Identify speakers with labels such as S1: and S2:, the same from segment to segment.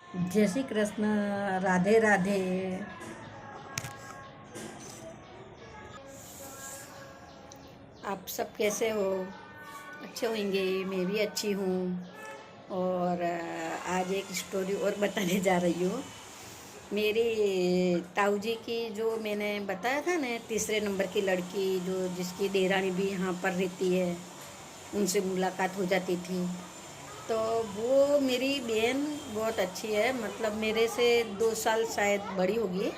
S1: जय श्री कृष्ण। राधे राधे। आप सब कैसे हो? अच्छे होंगे। मैं भी अच्छी हूँ। और आज एक स्टोरी और बताने जा रही हूँ। मेरी ताऊ जी की, जो मैंने बताया था ना, तीसरे नंबर की लड़की, जो जिसकी देरानी भी यहाँ पर रहती है, उनसे मुलाकात हो जाती थी। तो वो मेरी बहन बहुत अच्छी है, मतलब मेरे से 2 साल शायद बड़ी होगी।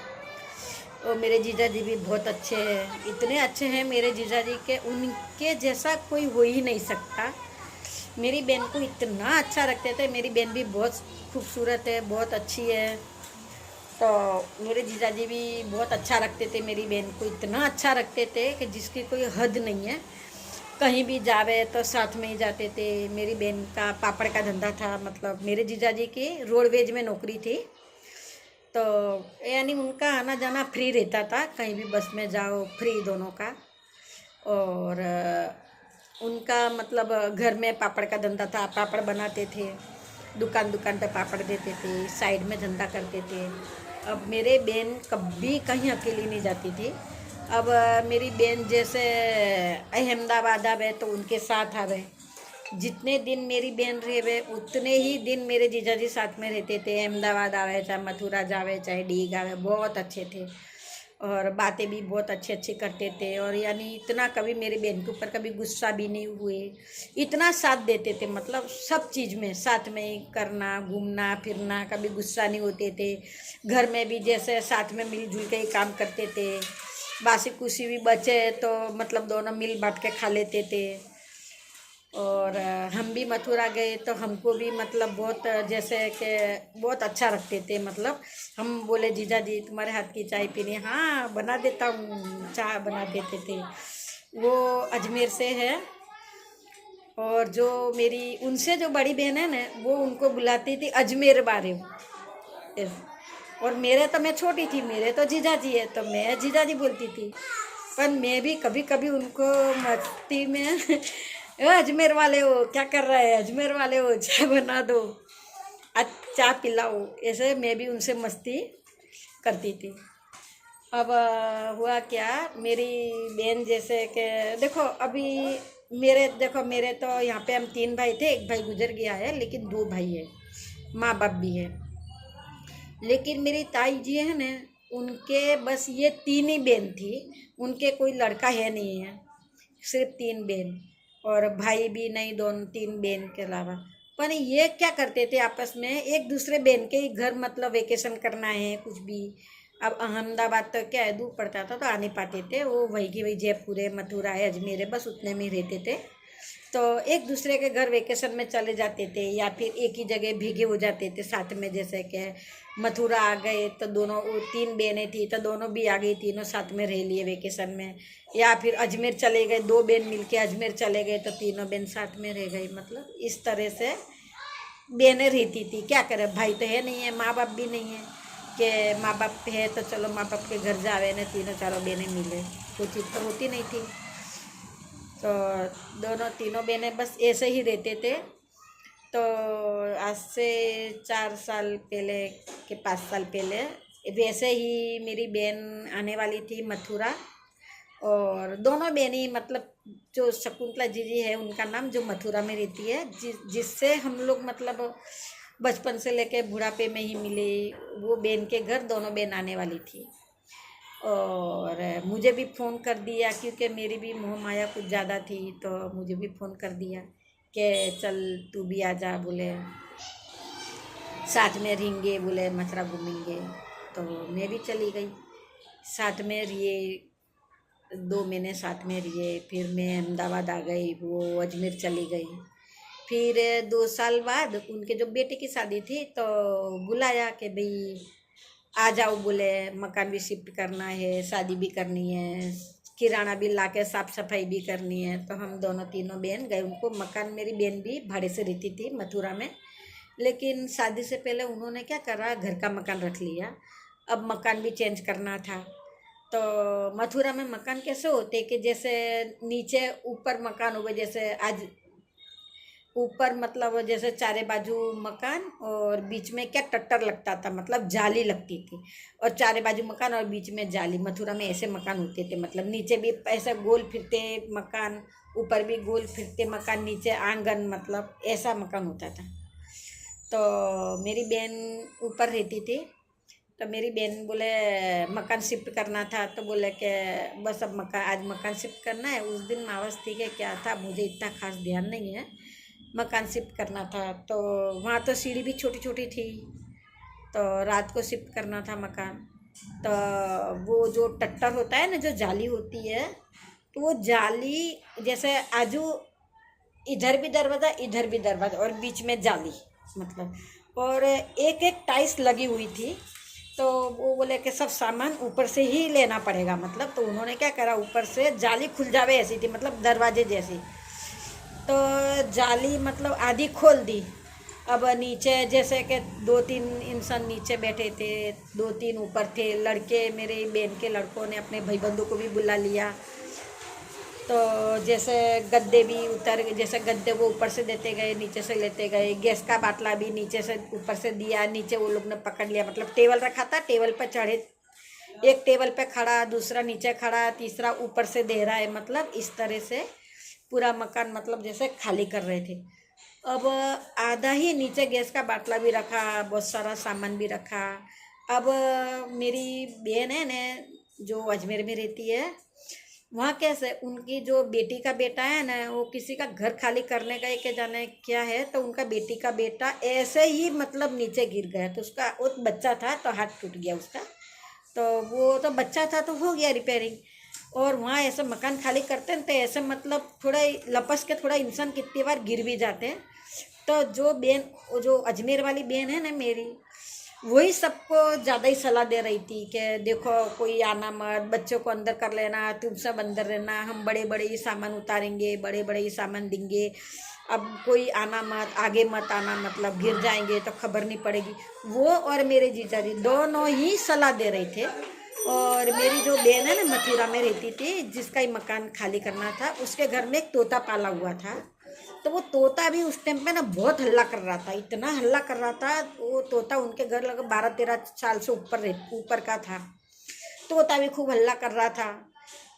S1: और मेरे जीजा जी भी बहुत अच्छे हैं, इतने अच्छे हैं मेरे जीजा जी के, उनके जैसा कोई हो ही नहीं सकता। मेरी बहन को इतना अच्छा रखते थे। मेरी बहन भी बहुत खूबसूरत है, बहुत अच्छी है। तो मेरे जीजा जी भी बहुत अच्छा रखते थे मेरी बहन को, इतना अच्छा रखते थे कि जिसकी कोई हद नहीं है। कहीं भी जावे तो साथ में ही जाते थे। मेरी बहन का पापड़ का धंधा था, मतलब मेरे जीजा जी की रोडवेज में नौकरी थी। तो यानी उनका आना जाना फ्री रहता था, कहीं भी बस में जाओ फ्री दोनों का। और उनका मतलब घर में पापड़ का धंधा था, पापड़ बनाते थे, दुकान दुकान पे पापड़ देते थे, साइड में धंधा करते थे। अब मेरे बहन कभी कहीं अकेली नहीं जाती थी। अब मेरी बहन जैसे अहमदाबाद आवे तो उनके साथ आवे। जितने दिन मेरी बहन रहे उतने ही दिन मेरे जीजा जी साथ में रहते थे। अहमदाबाद आवे चाहे मथुरा जावे चाहे डीग आवे, बहुत अच्छे थे। और बातें भी बहुत अच्छी अच्छी करते थे। और यानी इतना कभी मेरी बहन के ऊपर कभी गुस्सा भी नहीं हुए। इतना साथ देते थे, मतलब सब चीज़ में साथ में ही करना, घूमना फिरना, कभी गुस्सा नहीं होते थे। घर में भी जैसे साथ में मिलजुल के ही काम करते थे। बासी कुसी भी बचे तो मतलब दोनों मिल बांट के खा लेते थे। और हम भी मथुरा गए तो हमको भी मतलब बहुत जैसे कि बहुत अच्छा रखते थे। मतलब हम बोले जीजा जी तुम्हारे हाथ की चाय पीनी है? हाँ बना देता हूँ, चाय बना देते थे। वो अजमेर से है। और जो मेरी उनसे जो बड़ी बहन है ना, वो उनको बुलाती थी अजमेर बारे। और मेरे तो, मैं छोटी थी, मेरे तो जीजा जी है तो मैं जीजा जी बोलती थी। पर मैं भी कभी कभी उनको मस्ती में "ओ अजमेर वाले हो क्या कर रहा है, अजमेर वाले हो चाय बना दो, आज चाय पिलाओ", ऐसे मैं भी उनसे मस्ती करती थी। अब हुआ क्या, मेरी बहन जैसे कि देखो अभी मेरे तो यहाँ पे हम 3 भाई थे, एक भाई गुजर गया है, लेकिन 2 भाई है, माँ बाप भी है। लेकिन मेरी ताई जी है ना, उनके बस ये 3 ही बहन थी, उनके कोई लड़का है नहीं है, सिर्फ 3 बहन। और भाई भी नहीं, दोनों 3 बहन के अलावा। पर ये क्या करते थे आपस में, एक दूसरे बहन के ही घर मतलब वेकेशन करना है कुछ भी। अब अहमदाबाद तो क्या है, दूर पड़ता था तो आ नहीं पाते थे, वो वही की वही जयपुर है, मथुरा है, अजमेर है, बस उतने में ही रहते थे। तो एक दूसरे के घर वेकेशन में चले जाते थे, या फिर एक ही जगह भीगे हो जाते थे साथ में। जैसे कि मथुरा आ गए तो दोनों, वो 3 बहनें थी तो दोनों भी आ गई, तीनों साथ में रह लिए वेकेशन में। या फिर अजमेर चले गए, 2 बहन मिलके अजमेर चले गए तो तीनों बहन साथ में रह गई। मतलब इस तरह से बहनें रहती थी। क्या करे, भाई तो है नहीं है, माँ बाप भी नहीं है कि माँ बाप है तो चलो माँ बाप के घर जावे ना, तीनों चारों बहनें मिले, कोई चीज़ तो होती नहीं थी। तो दोनों तीनों बहनें बस ऐसे ही रहते थे। तो आज से 4 साल पहले के 5 साल पहले वैसे ही मेरी बहन आने वाली थी मथुरा। और दोनों बहनें मतलब, जो शकुंतला जी है उनका नाम, जो मथुरा में रहती है, जिससे हम लोग मतलब बचपन से लेके बुढ़ापे में ही मिले, वो बहन के घर दोनों बहन आने वाली थी। और मुझे भी फ़ोन कर दिया, क्योंकि मेरी भी मोह माया कुछ ज़्यादा थी, तो मुझे भी फ़ोन कर दिया कि चल तू भी आ जा, बोले साथ में रहेंगे, बोले मथुरा घूमेंगे। तो मैं भी चली गई, साथ में रहिए, 2 महीने साथ में रहिए। फिर मैं अहमदाबाद आ गई, वो अजमेर चली गई। फिर 2 साल बाद उनके जो बेटे की शादी थी तो बुलाया कि भाई आ जाओ, बोले मकान भी शिफ्ट करना है, शादी भी करनी है, किराना भी ला के साफ सफाई भी करनी है। तो हम दोनों तीनों बहन गए उनको मकान, मेरी बहन भी भाड़े से रहती थी मथुरा में, लेकिन शादी से पहले उन्होंने क्या करा, घर का मकान रख लिया। अब मकान भी चेंज करना था। तो मथुरा में मकान कैसे होते कि जैसे नीचे ऊपर मकान हो गए, जैसे आज ऊपर मतलब जैसे चारे बाजू मकान और बीच में क्या टट्टर लगता था, मतलब जाली लगती थी। और चारे बाजू मकान और बीच में जाली, मथुरा में ऐसे मकान होते थे, मतलब नीचे भी ऐसा गोल फिरते मकान, ऊपर भी गोल फिरते मकान, नीचे आंगन, मतलब ऐसा मकान होता था। तो मेरी बहन ऊपर रहती थी, तो मेरी बहन बोले मकान शिफ्ट करना था, तो बोले कि बस अब मकान, आज मकान शिफ्ट करना है। उस दिन मावस थी कि क्या था, मुझे इतना खास ध्यान नहीं है। मकान शिफ्ट करना था, तो वहाँ तो सीढ़ी भी छोटी छोटी थी, तो रात को शिफ्ट करना था मकान। तो वो जो टट्टर होता है ना, जो जाली होती है, तो वो जाली जैसे आजू इधर भी दरवाज़ा, इधर भी दरवाज़ा और बीच में जाली, मतलब और एक एक टाइल्स लगी हुई थी। तो वो बोले कि सब सामान ऊपर से ही लेना पड़ेगा, मतलब तो उन्होंने क्या करा, ऊपर से जाली खुल जावे ऐसी थी, मतलब दरवाजे जैसी। तो जाली मतलब आधी खोल दी। अब नीचे जैसे कि दो तीन इंसान नीचे बैठे थे, दो तीन ऊपर थे लड़के, मेरे बहन के लड़कों ने अपने भाई बंधु को भी बुला लिया। तो जैसे गद्दे भी उतर, जैसे गद्दे वो ऊपर से देते गए, नीचे से लेते गए, गैस का बाटला भी नीचे से ऊपर से दिया, नीचे वो लोग ने पकड़ लिया, मतलब टेबल रखा था, टेबल पर चढ़े, एक टेबल पे खड़ा, दूसरा नीचे खड़ा, तीसरा ऊपर से दे रहा है, मतलब इस तरह से पूरा मकान मतलब जैसे खाली कर रहे थे। अब आधा ही नीचे गैस का बाटला भी रखा, बहुत सारा सामान भी रखा। अब मेरी बहन है ने जो अजमेर में रहती है, वहाँ कैसे उनकी जो बेटी का बेटा है ना, वो किसी का घर खाली करने का के जाने क्या है, तो उनका बेटी का बेटा ऐसे ही मतलब नीचे गिर गया, तो उसका वो बच्चा था तो हाथ टूट गया उसका। तो वो तो बच्चा था तो हो गया रिपेयरिंग। और वहाँ ऐसे मकान खाली करते हैं तो ऐसे मतलब थोड़ा लपस के थोड़ा इंसान कितनी बार गिर भी जाते हैं। तो जो बहन, वो जो अजमेर वाली बहन है ना मेरी, वही सबको ज़्यादा ही सलाह दे रही थी कि देखो कोई आना मत, बच्चों को अंदर कर लेना, तुम सब अंदर रहना, हम बड़े बड़े ही सामान उतारेंगे, बड़े बड़े ही सामान देंगे, अब कोई आना मत, आगे मत आना, मतलब गिर जाएंगे तो खबर नहीं पड़ेगी। वो और मेरे जीजा जी दोनों ही सलाह दे रहे थे। और मेरी जो बहन है ना मथुरा में रहती थी, जिसका ही मकान खाली करना था, उसके घर में एक तोता पाला हुआ था। तो वो तोता भी उस टाइम पे ना बहुत हल्ला कर रहा था, इतना हल्ला कर रहा था। वो तोता उनके घर लगभग 12-13 साल से ऊपर का था। तोता भी खूब हल्ला कर रहा था,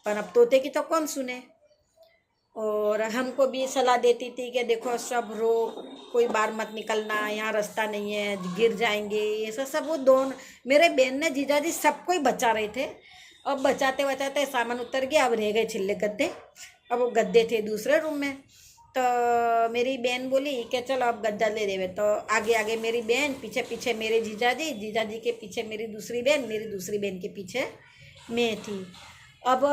S1: पर अब तोते की तो कौन सुने। और हमको भी सलाह देती थी कि देखो सब रो, कोई बाहर मत निकलना, यहाँ रास्ता नहीं है, गिर जाएंगे, ऐसा सब। वो दोनों मेरे बहन ने जीजा जी सबको ही बचा रहे थे। अब बचाते बचाते सामान उतर गया, अब रह गए छिल्ले गद्दे। अब वो गद्दे थे दूसरे रूम में। तो मेरी बहन बोली कि चलो अब गद्दा ले देवे, तो आगे आगे मेरी बहन, पीछे पीछे मेरे जीजाजी, जीजाजी के पीछे मेरी दूसरी बहन, मेरी दूसरी बहन के पीछे मैं थी। अब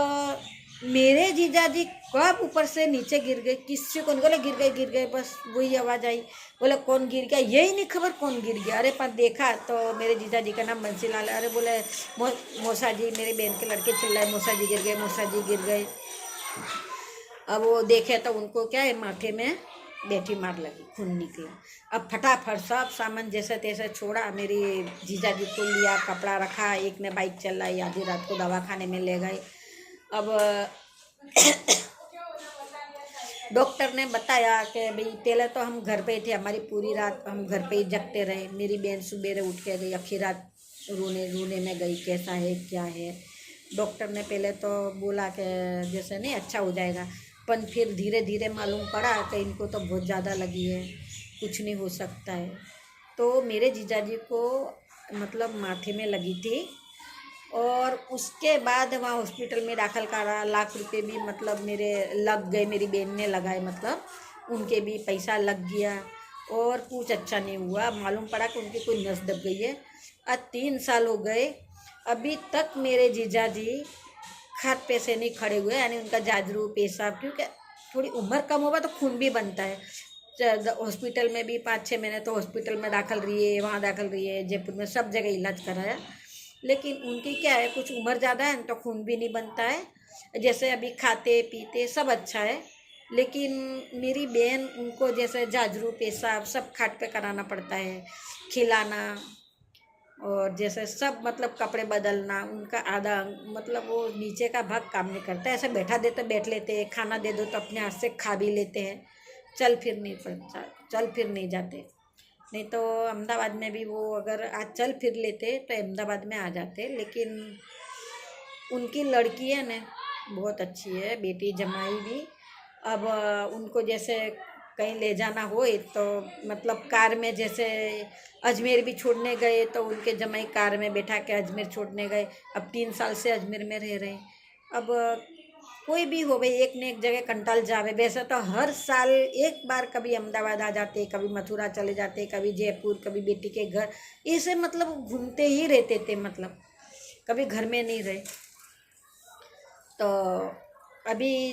S1: मेरे जीजाजी कब ऊपर से नीचे गिर गए, किसी को नहीं, बोले गिर गए, बस वही आवाज़ आई। बोले कौन गिर गया, यही नहीं खबर कौन गिर गया। अरे पर देखा तो मेरे जीजाजी का नाम बंसीलाल है। अरे बोले मौसा जी, मेरे बहन के लड़के चिल्लाए, मौसा जी गिर गए, मौसा जी गिर गए। अब वो देखे तो उनको क्या है, माथे में बेटी मार लगी, खून निकला। अब फटाफट सब सामान जैसे तैसे छोड़ा, मेरी जीजाजी को लिया, कपड़ा रखा, एक ने बाइक चलाई, आधी रात को दवाखाने में ले गए। अब डॉक्टर ने बताया कि भाई पहले तो हम घर पे ही थे, हमारी पूरी रात हम घर पे ही जगते रहे। मेरी बहन सुबेरे उठ के गई, आखिर रात रोने रोने में गई, कैसा है क्या है। डॉक्टर ने पहले तो बोला कि जैसे नहीं अच्छा हो जाएगा, पर फिर धीरे धीरे मालूम पड़ा कि इनको तो बहुत ज़्यादा लगी है, कुछ नहीं हो सकता है। तो मेरे जीजाजी को मतलब माथे में लगी थी, और उसके बाद वहाँ हॉस्पिटल में दाखिल करा, लाख रुपए भी मतलब मेरे लग गए, मेरी बहन ने लगाए, मतलब उनके भी पैसा लग गया, और कुछ अच्छा नहीं हुआ। मालूम पड़ा कि उनकी कोई नस दब गई है। आज 3 साल हो गए, अभी तक मेरे जीजा जी खाट पे से नहीं खड़े हुए, यानी उनका जाजरू पेशाब, क्योंकि थोड़ी उम्र कम होगा तो खून भी बनता है। हॉस्पिटल में भी 5-6 महीने तो हॉस्पिटल में दाखिल रही है, वहाँ दाखिल रही है, जयपुर में सब जगह इलाज कराया, लेकिन उनकी क्या है, कुछ उम्र ज़्यादा है तो खून भी नहीं बनता है। जैसे अभी खाते पीते सब अच्छा है, लेकिन मेरी बहन उनको जैसे जाजरू पेशाब सब खाट पे कराना पड़ता है, खिलाना, और जैसे सब मतलब कपड़े बदलना, उनका आधा मतलब वो नीचे का भाग काम नहीं करता है। ऐसे बैठा दे तो बैठ लेते हैं, खाना दे दो तो अपने हाथ से खा भी लेते हैं, चल फिर नहीं जाते। नहीं तो अहमदाबाद में भी वो अगर आज चल फिर लेते तो अहमदाबाद में आ जाते। लेकिन उनकी लड़की है ना, बहुत अच्छी है, बेटी जमाई भी। अब उनको जैसे कहीं ले जाना हो तो मतलब कार में, जैसे अजमेर भी छोड़ने गए तो उनके जमाई कार में बैठा के अजमेर छोड़ने गए। अब 3 साल से अजमेर में रह रहे हैं। अब कोई भी हो भाई, एक न एक जगह कंटाल जावे। वैसे तो हर साल एक बार कभी अहमदाबाद आ जाते, कभी मथुरा चले जाते, कभी जयपुर, कभी बेटी के घर, ऐसे मतलब घूमते ही रहते थे, मतलब कभी घर में नहीं रहे। तो अभी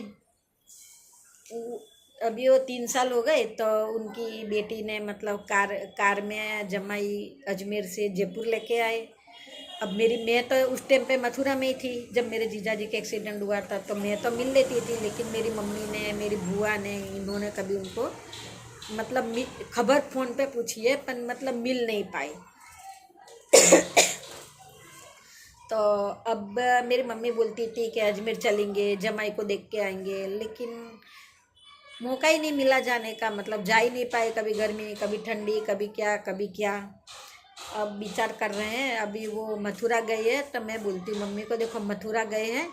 S1: अभी वो 3 साल हो गए तो उनकी बेटी ने मतलब कार में जमाई अजमेर से जयपुर लेके आए। अब मैं तो उस टाइम पे मथुरा में ही थी जब मेरे जीजाजी का एक्सीडेंट हुआ था। तो मैं तो मिल लेती थी, लेकिन मेरी मम्मी ने, मेरी बुआ ने, इन्होंने कभी उनको मतलब खबर फ़ोन पे पूछी है पर मतलब मिल नहीं पाई। तो अब मेरी मम्मी बोलती थी कि अजमेर चलेंगे, जमाई को देख के आएंगे, लेकिन मौका ही नहीं मिला जाने का। मतलब जा ही नहीं पाए, कभी गर्मी, कभी ठंडी, कभी क्या कभी क्या। अब विचार कर रहे हैं, अभी वो मथुरा गए हैं तो मैं बोलती हूँ मम्मी को, देखो मथुरा गए हैं,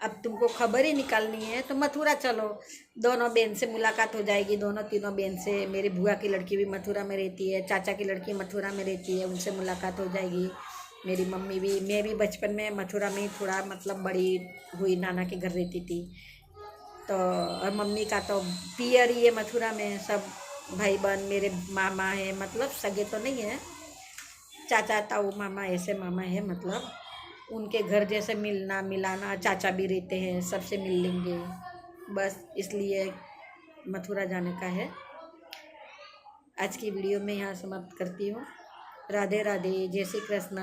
S1: अब तुमको खबर ही निकालनी है तो मथुरा चलो। दोनों बहन से मुलाकात हो जाएगी, दोनों तीनों बहन से। मेरी बुआ की लड़की भी मथुरा में रहती है, चाचा की लड़की मथुरा में रहती है, उनसे मुलाकात हो जाएगी। मेरी मम्मी भी, मैं भी बचपन में मथुरा में ही थोड़ा मतलब बड़ी हुई, नाना के घर रहती थी। तो और मम्मी का तो पियर ही है मथुरा में। सब भाई बहन मेरे मामा है, मतलब सगे तो नहीं है, चाचा ताऊ मामा ऐसे मामा है, मतलब उनके घर जैसे मिलना मिलाना, चाचा भी रहते हैं, सबसे मिल लेंगे, बस इसलिए मथुरा जाने का है। आज की वीडियो में यहाँ समाप्त करती हूँ। राधे राधे, जय श्री कृष्ण।